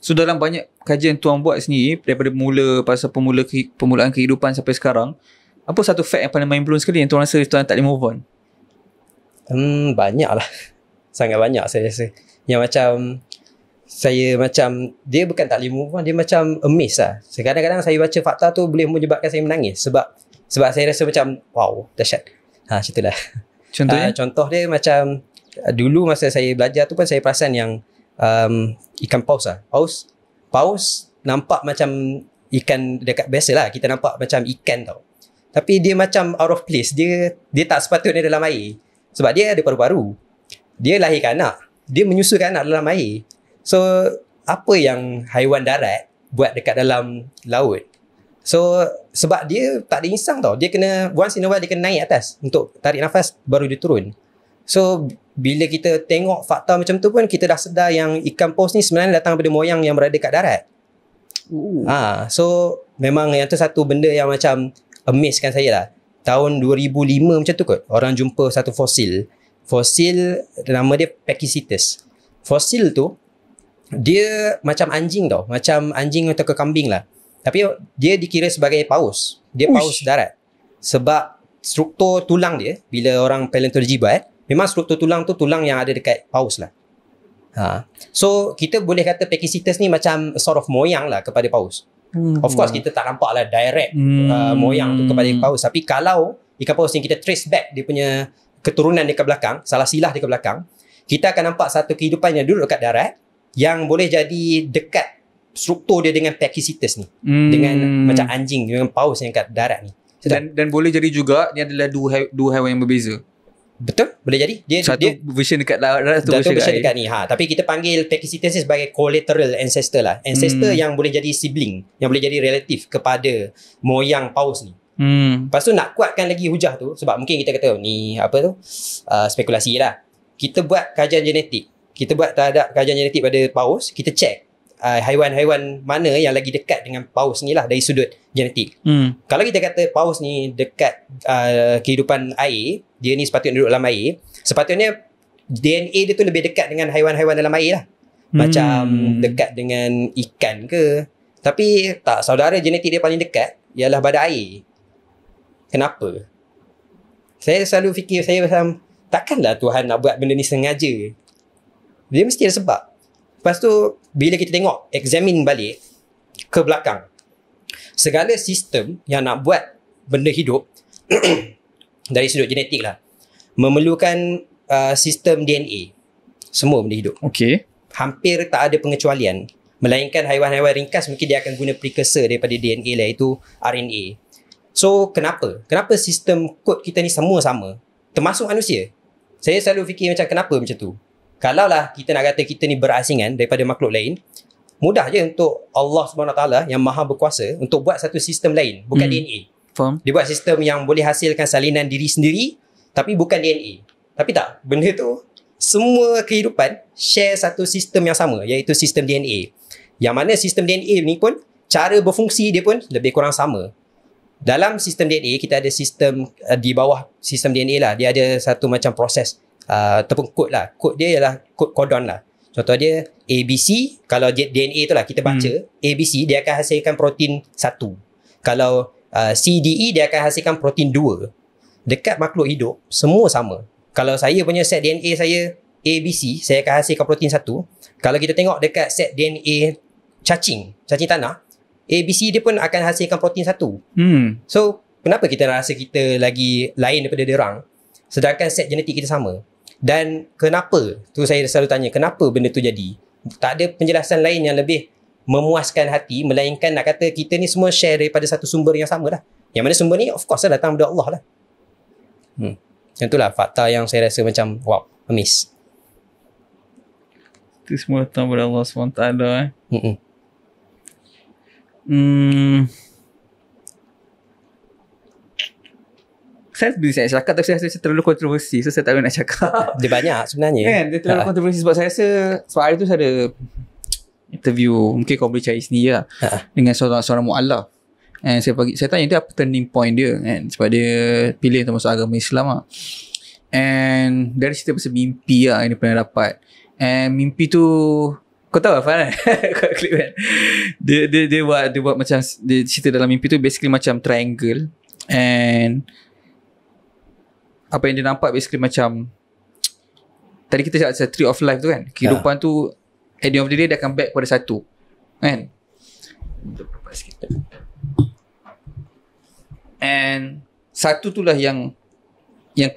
So dalam banyak kajian tuan buat sendiri, daripada pasal permulaan kehidupan sampai sekarang, apa satu fact yang paling mind blown sekali yang tuan rasa tuan tak boleh move on? Banyak lah. Sangat banyak saya rasa. Yang macam saya macam dia bukan tak boleh move on, dia macam amazed lah. Kadang-kadang saya baca fakta tu boleh menyebabkan saya menangis sebab saya rasa macam wow, dahsyat. Macam itulah. Contohnya? Contoh dia macam dulu masa saya belajar tu pun saya perasan yang ikan paus lah. Paus nampak macam ikan dekat biasalah kita nampak macam ikan tau. Tapi dia macam out of place. Dia tak sepatutnya dalam air. Sebab dia ada paru-paru. Dia lahirkan anak. Dia menyusukan anak dalam air. So, apa yang haiwan darat buat dekat dalam laut? So, sebab dia tak ada insang tau. Dia kena, once in a while dia kena naik atas untuk tarik nafas, baru dia turun. So, bila kita tengok fakta macam tu pun, kita dah sedar yang ikan paus ni sebenarnya datang daripada moyang yang berada kat darat. So, memang yang tu satu benda yang macam amazekan saya lah. Tahun 2005 macam tu kot, orang jumpa satu fosil. Fosil nama dia Pachycetus. Fosil tu dia macam anjing tau, macam anjing atau kekambing lah. Tapi dia dikira sebagai paus. Dia paus darat. Sebab struktur tulang dia, bila orang paleontologi buat, memang struktur tulang tu tulang yang ada dekat paus lah. So kita boleh kata Pachycetus ni macam sort of moyang lah kepada paus. Of course kita tak nampak lah direct moyang tu kepada paus. Tapi kalau ikan paus ni kita trace back dia punya keturunan dekat belakang, salah silah dekat belakang, kita akan nampak satu kehidupan yang duduk dekat darat yang boleh jadi dekat struktur dia dengan Pachycetus ni. Dengan macam anjing, dengan paus yang kat darat ni. Dan boleh jadi juga ni adalah dua haiwan yang berbeza. Betul, boleh jadi. Satu version dekat darat, satu version dekat ni. Tapi kita panggil Pachycetus ni sebagai collateral ancestor lah. Ancestor yang boleh jadi sibling, yang boleh jadi relatif kepada moyang paus ni. Lepas tu nak kuatkan lagi hujah tu, sebab mungkin kita kata ni apa tu, spekulasi lah. Kita buat kajian genetik. Kita buat terhadap kajian genetik pada paus. Kita check haiwan-haiwan mana yang lagi dekat dengan paus ni lah dari sudut genetik. Kalau kita kata paus ni dekat kehidupan air, dia ni sepatutnya duduk dalam air, sepatutnya DNA dia tu lebih dekat dengan haiwan-haiwan dalam air lah. Macam dekat dengan ikan ke. Tapi tak, saudara genetik dia paling dekat ialah badan air. Kenapa? Saya selalu fikir, saya macam takkanlah Tuhan nak buat benda ni sengaja. Dia mesti ada sebab. Lepas tu bila kita tengok, examine balik ke belakang, segala sistem yang nak buat benda hidup dari sudut genetik lah, memerlukan sistem DNA. Semua benda hidup. Okay. Hampir tak ada pengecualian. Melainkan haiwan-haiwan ringkas mungkin dia akan guna precursor daripada DNA lah, iaitu RNA. So kenapa sistem kod kita ni semua sama, termasuk manusia? Saya selalu fikir macam kenapa macam tu. Kalaulah kita nak kata kita ni berasingan daripada makhluk lain, mudah je untuk Allah SWT yang maha berkuasa untuk buat satu sistem lain, bukan DNA. Faham. Dia buat sistem yang boleh hasilkan salinan diri sendiri, tapi bukan DNA. Tapi tak, benda tu semua kehidupan share satu sistem yang sama, iaitu sistem DNA. Yang mana sistem DNA ni pun cara berfungsi dia pun lebih kurang sama. Dalam sistem DNA kita ada sistem di bawah sistem DNA lah, dia ada satu macam proses ataupun kod lah. Kod dia ialah kod kodon lah. Contoh dia ABC, kalau DNA tu lah kita baca ABC, dia akan hasilkan protein 1. Kalau CDE dia akan hasilkan protein 2. Dekat makhluk hidup semua sama. Kalau saya punya set DNA saya ABC, saya akan hasilkan protein 1. Kalau kita tengok dekat set DNA cacing tanah, ABC dia pun akan hasilkan protein 1. So kenapa kita rasa kita lagi lain daripada diorang, sedangkan set genetik kita sama? Dan kenapa, tu saya selalu tanya, kenapa benda tu jadi? Tak ada penjelasan lain yang lebih memuaskan hati, melainkan nak kata kita ni semua share daripada satu sumber yang sama lah. Yang mana sumber ni of course lah datang daripada Allah lah. Yang itulah fakta yang saya rasa macam wow, amaze. Itu semua datang daripada Allah SWT Saya bila saya cakap, tapi saya rasa terlalu kontroversi, so saya tak boleh nak cakap. Dia banyak sebenarnya kan, dia terlalu kontroversi sebab saya rasa sebab hari tu saya ada interview, mungkin kau boleh cari sendiri lah, dengan seorang mu'alaf. And saya tanya dia apa turning point dia kan, sebab dia pilih untuk masuk agama Islam lah. And dari cerita pasal mimpi lah yang dia pernah dapat. And mimpi tu Kau tahu apa kan? Kau klip kan? Dia buat macam, dia cerita dalam mimpi tu basically macam triangle, and apa yang dia nampak basically macam tadi kita cakap pasal tree of life tu kan, kehidupan tu at the end of the day dia akan back kepada satu kan, and satu tu lah yang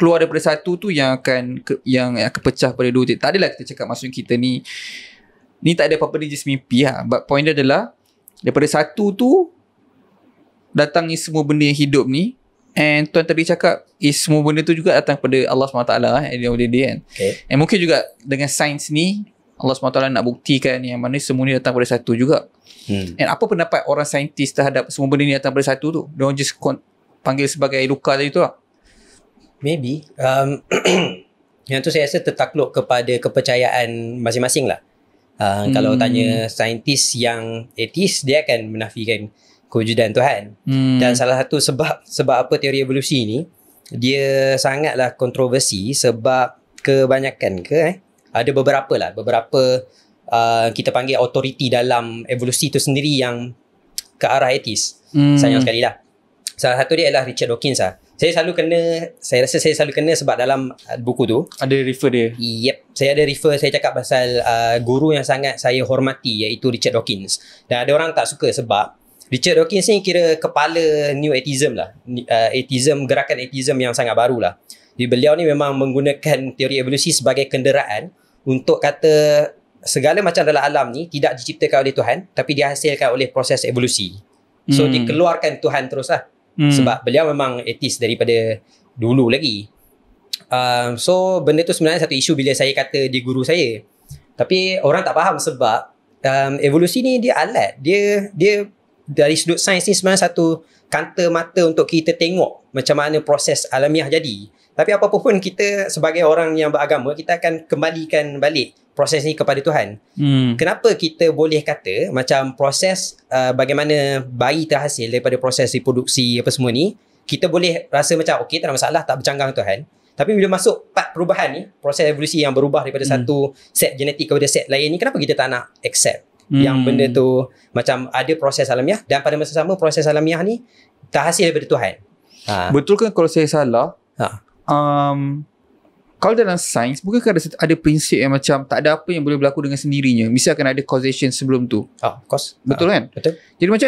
keluar daripada satu tu yang akan pecah pada dua. Tak adalah kita cakap maksud kita ni tak ada apa-apa, dia just mimpi lah. But point dia adalah daripada satu tu datang ni semua benda yang hidup ni, and Tuan tadi cakap semua benda tu juga datang pada Allah SWT at the end of the day kan. And mungkin juga dengan sains ni Allah SWT nak buktikan yang mana semua ni datang pada satu juga. And apa pendapat orang saintis terhadap semua benda ni datang pada satu tu? Diorang just panggil sebagai luka tadi tu lah. Maybe yang tu saya rasa tertakluk kepada kepercayaan masing-masing lah. Kalau tanya saintis yang atheist, dia akan menafikan kewujudan Tuhan. Dan salah satu sebab apa teori evolusi ni dia sangatlah kontroversi, sebab kebanyakan ada beberapa kita panggil authority dalam evolusi tu sendiri yang ke arah atheist. Sayang sekali lah. Salah satu dia adalah Richard Dawkins lah. Saya rasa saya selalu kena sebab dalam buku tu ada refer dia. Yep, saya ada refer, saya cakap pasal guru yang sangat saya hormati, iaitu Richard Dawkins. Dan ada orang tak suka sebab Richard Dawkins ni kira kepala New Atheism lah. Gerakan atheism yang sangat baru lah. Jadi beliau ni memang menggunakan teori evolusi sebagai kenderaan untuk kata segala macam dalam alam ni tidak diciptakan oleh Tuhan, tapi dihasilkan oleh proses evolusi. So dikeluarkan Tuhan terus lah. Sebab beliau memang atheist daripada dulu lagi. So benda tu sebenarnya satu isu bila saya kata dia guru saya. Tapi orang tak faham sebab evolusi ni dia alat. Dia dari sudut sains ni sebenarnya satu kanta mata untuk kita tengok macam mana proses alamiah jadi. Tapi apa-apa pun kita sebagai orang yang beragama, kita akan kembalikan balik proses ni kepada Tuhan. Kenapa kita boleh kata macam proses bagaimana bayi terhasil daripada proses reproduksi apa semua ni, kita boleh rasa macam okey, tak ada masalah, tak bercanggang Tuhan. Tapi bila masuk part perubahan ni, proses evolusi yang berubah daripada satu set genetik kepada set lain ni, kenapa kita tak nak accept yang benda tu macam ada proses alamiah, dan pada masa sama proses alamiah ni terhasil daripada Tuhan. Betul kan kalau saya salah? Kalau dalam sains, bukankah ada prinsip yang macam tak ada apa yang boleh berlaku dengan sendirinya, mesti akan ada causation sebelum tu. Of course. Betul kan? Betul. Jadi macam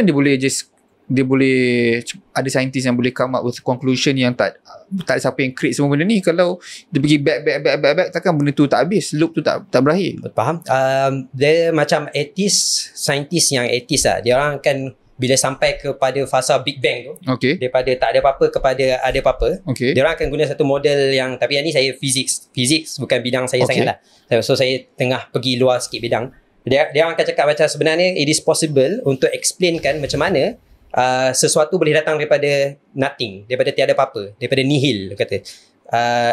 dia boleh ada saintis yang boleh come up with conclusion yang tak ada siapa yang create semua benda ni. Kalau dia pergi back, takkan benda tu tak habis, loop tu tak berakhir. Faham? Dia macam atheist, saintis yang atheist lah, dia orang akan bila sampai kepada fasa Big Bang tu, daripada tak ada apa-apa kepada ada apa-apa, dia orang akan guna satu model yang, tapi yang ni saya physics bukan bidang saya sangat lah. So saya tengah pergi luar sikit bidang. Dia orang akan cakap macam sebenarnya it is possible untuk explainkan macam mana sesuatu boleh datang daripada nothing, daripada tiada apa-apa, daripada nihil kata.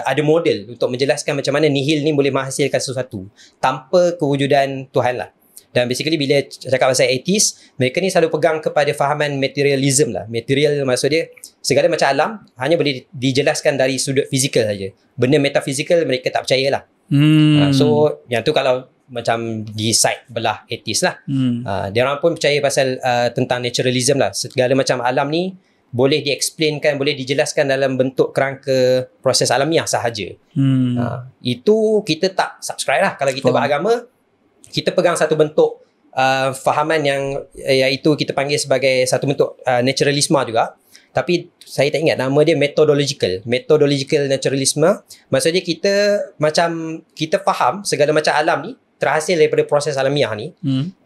Ada model untuk menjelaskan macam mana nihil ni boleh menghasilkan sesuatu tanpa kewujudan Tuhan lah. Dan basically bila cakap pasal atheist, mereka ni selalu pegang kepada fahaman materialism lah. Material maksud dia segala macam alam hanya boleh dijelaskan dari sudut fizikal saja. Benda metafizikal mereka tak percaya lah. So yang tu kalau macam di side belah atheist lah. Dia orang pun percaya pasal tentang naturalism lah. Segala macam alam ni boleh diexplainkan, boleh dijelaskan dalam bentuk kerangka proses alamiah sahaja. Itu kita tak subscribe lah. Kalau kita beragama, kita pegang satu bentuk fahaman yang iaitu kita panggil sebagai satu bentuk naturalisme juga. Tapi saya tak ingat nama dia, methodological naturalism. Maksudnya kita faham segala macam alam ni terhasil daripada proses alamiah ni.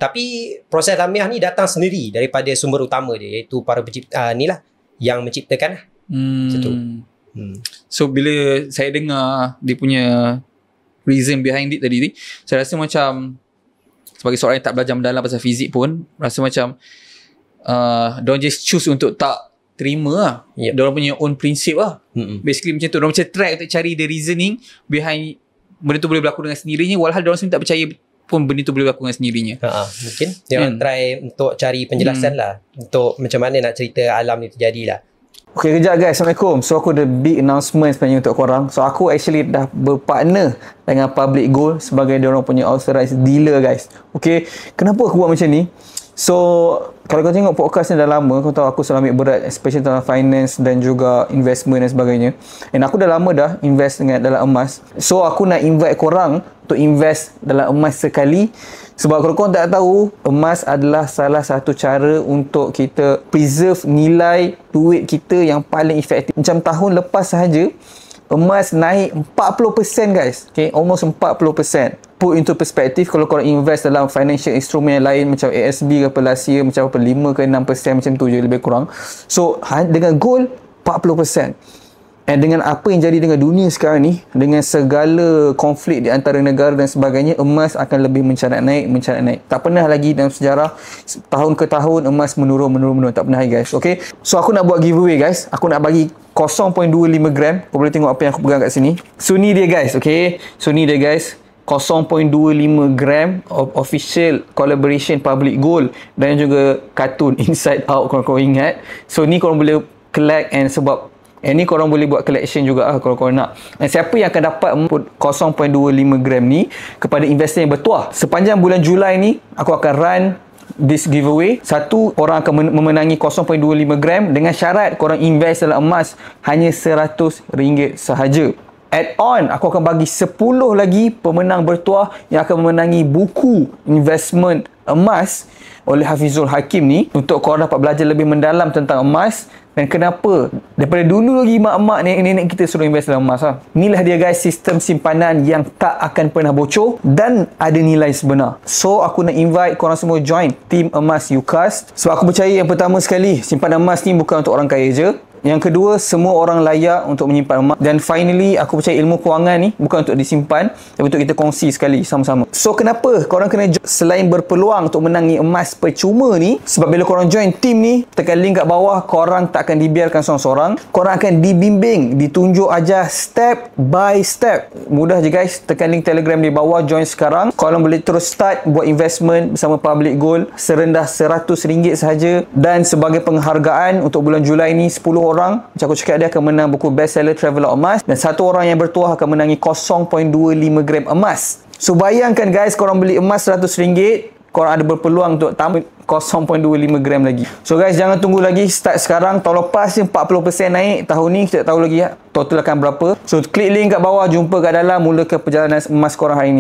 Tapi proses alamiah ni datang sendiri daripada sumber utama dia, iaitu para pencipta ni lah yang menciptakan lah. Macam So bila saya dengar dia punya reason behind it tadi, saya rasa macam sebagai seorang yang tak belajar mendalam pasal fizik pun, rasa macam don't just choose untuk tak terima lah. Diorang punya own prinsip lah. Basically macam tu. Diorang macam try untuk cari the reasoning behind benda tu boleh berlaku dengan sendirinya, walhal diorang sendiri tak percaya pun benda tu boleh berlaku dengan sendirinya. Mungkin diorang try untuk cari penjelasan lah untuk macam mana nak cerita alam ni terjadi lah. Okay, kejap guys. Assalamualaikum. So, aku ada big announcement sebenarnya untuk korang. So, aku actually dah berpartner dengan Public Gold sebagai diorang punya authorized dealer guys. Okay, kenapa aku buat macam ni? So, kalau kau tengok podcast ni dah lama, kau tahu aku selalu ambil berat, especially tentang finance dan juga investment dan sebagainya. And aku dah lama dah invest dalam emas. So, aku nak invite korang untuk invest dalam emas sekali. Sebab kalau korang tak tahu, emas adalah salah satu cara untuk kita preserve nilai duit kita yang paling efektif. Macam tahun lepas sahaja, emas naik 40% guys. Okay, almost 40%. Put into perspective, kalau korang invest dalam financial instrument yang lain macam ASB ke apa last year, macam apa 5 ke 6% macam tu je lebih kurang. So, dengan gold 40%. And dengan apa yang jadi dengan dunia sekarang ni, dengan segala konflik di antara negara dan sebagainya, emas akan lebih mencarat naik. Tak pernah lagi dalam sejarah tahun ke tahun emas menurun. Tak pernah lagi guys. Okay, so aku nak buat giveaway guys. Aku nak bagi 0.25 gram. Kau boleh tengok apa yang aku pegang kat sini. So ni dia guys. Okay, so ni dia guys, 0.25 gram of official collaboration Public Gold dan juga kartun Inside Out, korang ingat. So ni korang boleh collect, and sebab ni korang boleh buat collection juga kalau korang nak. Dan siapa yang akan dapat 0.25 gram ni kepada investor yang bertuah, sepanjang bulan Julai ni aku akan run this giveaway. Satu orang akan memenangi 0.25 gram dengan syarat korang invest dalam emas hanya RM100 sahaja. Add on, aku akan bagi 10 lagi pemenang bertuah yang akan memenangi buku investment emas oleh Hafizul Hakim ni, untuk korang dapat belajar lebih mendalam tentang emas dan kenapa daripada dulu lagi mak-mak nenek-nenek kita suruh invest dalam emas. Inilah dia guys, sistem simpanan yang tak akan pernah bocor dan ada nilai sebenar. So aku nak invite korang semua join team emas UCAS, sebab aku percaya yang pertama sekali, simpanan emas ni bukan untuk orang kaya je. Yang kedua, semua orang layak untuk menyimpan emas. Dan finally, aku percaya ilmu kewangan ni bukan untuk disimpan, tapi untuk kita kongsi sekali sama-sama. So, kenapa korang kena selain berpeluang untuk menangi emas percuma ni? Sebab bila korang join team ni, tekan link kat bawah, korang tak akan dibiarkan seorang-seorang. Korang akan dibimbing, ditunjuk ajar step by step. Mudah je guys, tekan link Telegram di bawah, join sekarang. Korang boleh terus start buat investment bersama Public Gold serendah RM100 sahaja. Dan sebagai penghargaan untuk bulan Julai ni, 10 orang, macam aku cakap, dia akan menang buku bestseller Traveller Emas, dan satu orang yang bertuah akan menangi 0.25 gram emas. So bayangkan guys, korang beli emas RM100, korang ada berpeluang untuk tambah 0.25 gram lagi. So guys, jangan tunggu lagi, start sekarang. Tahun lepas ni 40% naik, tahun ni kita tak tahu lagi total akan berapa. So klik link kat bawah, jumpa kat dalam, mulakan perjalanan emas korang hari ni.